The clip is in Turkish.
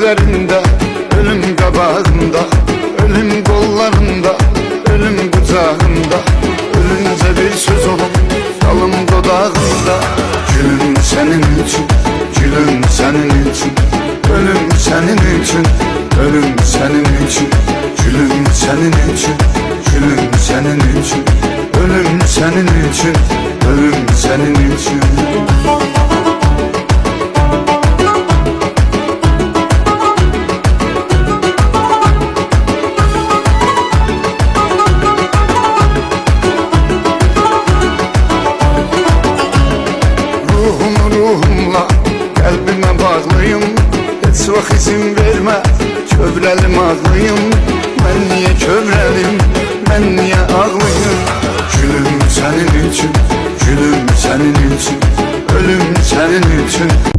gözlerinde, ölüm qabağında, ölüm kollarında, ölüm kucağında. Ölünce bir söz olup kalım dodağında. Gülüm senin için, gülüm senin için, ölüm senin için, ölüm senin için. Gülüm senin için, gülüm senin için, ölüm senin için, ölüm senin için. Ruhumla kalbime bağlıyım. Heç vaxt izin verme, kövrəlim ağlıyım. Ben niye kövrəlim, ben niye ağlıyım? Gülüm senin için, gülüm senin için, ölüm senin için,